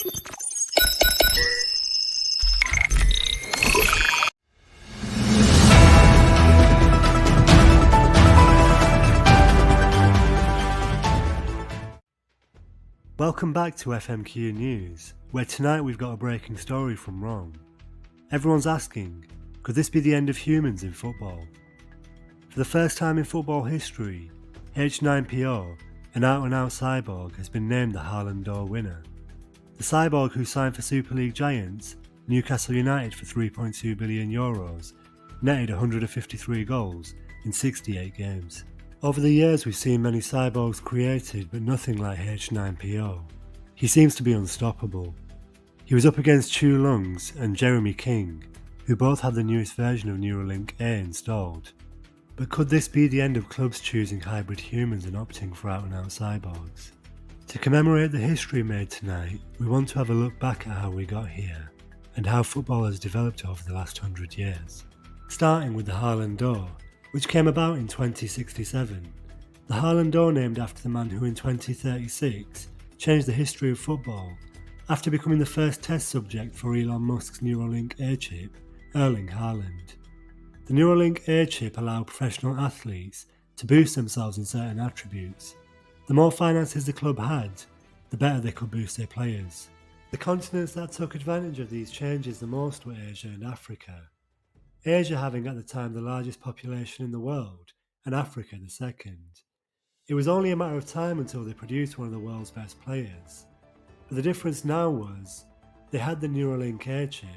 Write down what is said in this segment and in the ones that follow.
Welcome back to FMQ News, where tonight we've got a breaking story from Rome. Everyone's asking, could this be the end of humans in football? For the first time in football history, H9PO, an out-and-out cyborg, has been named the Haaland d'Or winner. The cyborg, who signed for Super League giants Newcastle United for €3.2 billion, netted 153 goals in 68 games. Over the years we've seen many cyborgs created, but nothing like H9PO. He seems to be unstoppable. He was up against Chu Lungs and Jeremy King, who both had the newest version of Neuralink A installed. But could this be the end of clubs choosing hybrid humans and opting for out-and-out cyborgs? To commemorate the history made tonight, we want to have a look back at how we got here, and how football has developed over the last 100 years. Starting with the Haaland d'Or, which came about in 2067. The Haaland d'Or, named after the man who in 2036 changed the history of football after becoming the first test subject for Elon Musk's Neuralink A chip, Erling Haaland. The Neuralink A chip allowed professional athletes to boost themselves in certain attributes. The more finances the club had, the better they could boost their players. The continents that took advantage of these changes the most were Asia and Africa. Asia having at the time the largest population in the world, and Africa the second. It was only a matter of time until they produced one of the world's best players. But the difference now was, they had the Neuralink A chip.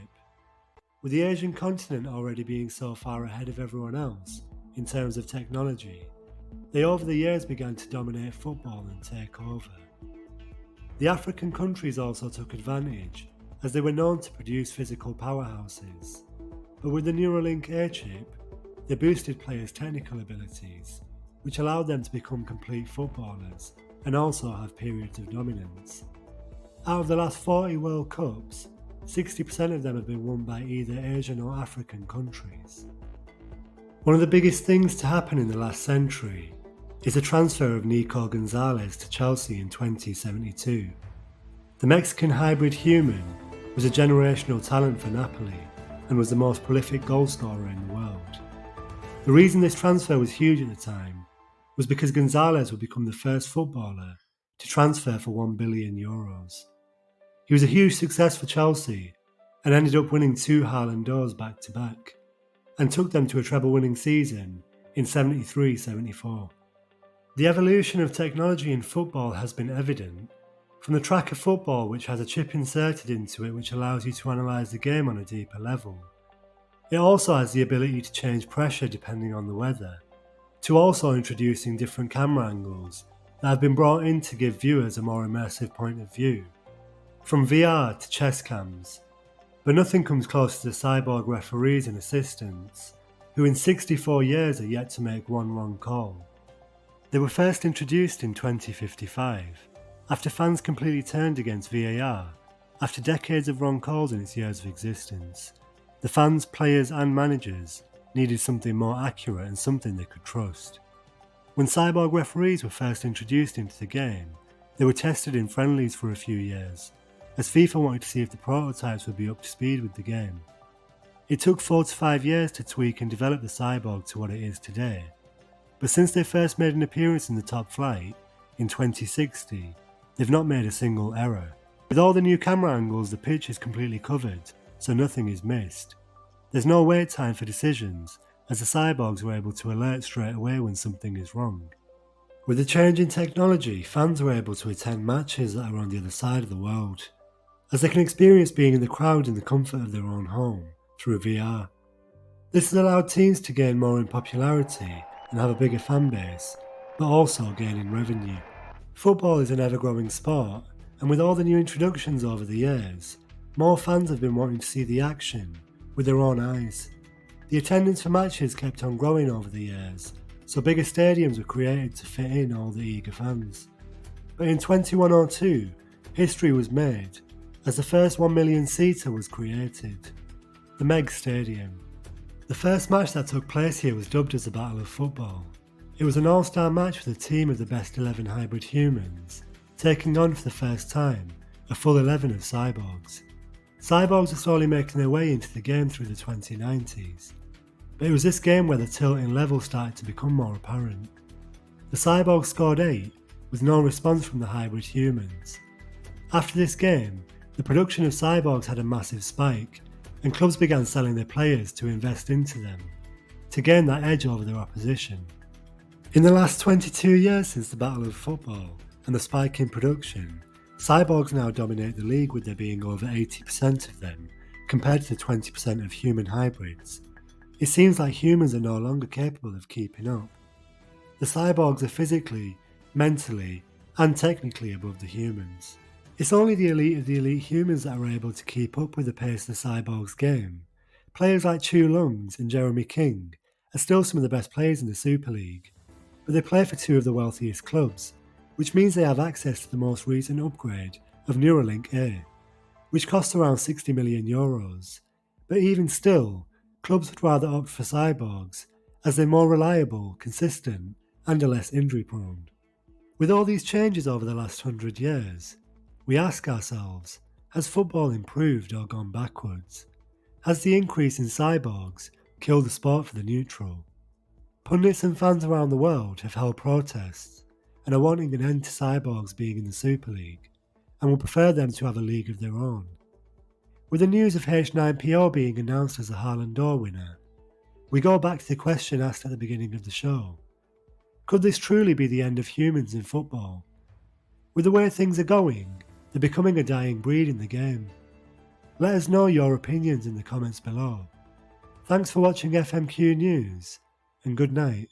With the Asian continent already being so far ahead of everyone else in terms of technology, they over the years began to dominate football and take over. The African countries also took advantage, as they were known to produce physical powerhouses. But with the Neuralink A chip, they boosted players' technical abilities, which allowed them to become complete footballers and also have periods of dominance. Out of the last 40 World Cups, 60% of them have been won by either Asian or African countries. One of the biggest things to happen in the last century is the transfer of Nico Gonzalez to Chelsea in 2072. The Mexican hybrid human was a generational talent for Napoli and was the most prolific goal scorer in the world. The reason this transfer was huge at the time was because Gonzalez would become the first footballer to transfer for €1 billion. He was a huge success for Chelsea and ended up winning 2 Haaland d'Ors back to back, and took them to a treble-winning season in 73-74. The evolution of technology in football has been evident, from the track of football, which has a chip inserted into it which allows you to analyse the game on a deeper level. It also has the ability to change pressure depending on the weather, to also introducing different camera angles that have been brought in to give viewers a more immersive point of view, from VR to chess cams. But nothing comes close to the cyborg referees and assistants, who in 64 years are yet to make one wrong call. They were first introduced in 2055, after fans completely turned against VAR, after decades of wrong calls in its years of existence. The fans, players and managers needed something more accurate and something they could trust. When cyborg referees were first introduced into the game, they were tested in friendlies for a few years, as FIFA wanted to see if the prototypes would be up to speed with the game. It took 4 to 5 years to tweak and develop the cyborg to what it is today, but since they first made an appearance in the top flight, in 2060, they've not made a single error. With all the new camera angles, the pitch is completely covered, so nothing is missed. There's no wait time for decisions, as the cyborgs were able to alert straight away when something is wrong. With the change in technology, fans are able to attend matches that are on the other side of the world, as they can experience being in the crowd in the comfort of their own home, through VR. This has allowed teams to gain more in popularity and have a bigger fan base, but also gain in revenue. Football is an ever-growing sport, and with all the new introductions over the years, more fans have been wanting to see the action with their own eyes. The attendance for matches kept on growing over the years, so bigger stadiums were created to fit in all the eager fans. But in 2102, history was made, as the first 1 million seater was created, the Meg Stadium. The first match that took place here was dubbed as the Battle of Football. It was an all-star match with a team of the best 11 hybrid humans, taking on for the first time a full 11 of cyborgs. Cyborgs are slowly making their way into the game through the 2090s, but it was this game where the tilt in level started to become more apparent. The cyborgs scored 8, with no response from the hybrid humans. After this game, the production of cyborgs had a massive spike, and clubs began selling their players to invest into them, to gain that edge over their opposition. In the last 22 years since the Battle of Football and the spike in production, cyborgs now dominate the league, with there being over 80% of them, compared to the 20% of human hybrids. It seems like humans are no longer capable of keeping up. The cyborgs are physically, mentally, and technically above the humans. It's only the elite of the elite humans that are able to keep up with the pace of the cyborgs game. Players like Chu Lungs and Jeremy King are still some of the best players in the Super League, but they play for two of the wealthiest clubs, which means they have access to the most recent upgrade of Neuralink A, which costs around €60 million. But even still, clubs would rather opt for cyborgs, as they're more reliable, consistent, and are less injury prone. With all these changes over the last 100 years, we ask ourselves, has football improved or gone backwards? Has the increase in cyborgs killed the sport for the neutral? Pundits and fans around the world have held protests and are wanting an end to cyborgs being in the Super League, and would prefer them to have a league of their own. With the news of H9PO being announced as a Haaland d'Or winner, we go back to the question asked at the beginning of the show. Could this truly be the end of humans in football? With the way things are going, they're becoming a dying breed in the game. Let us know your opinions in the comments below. Thanks for watching FMQ News, and good night.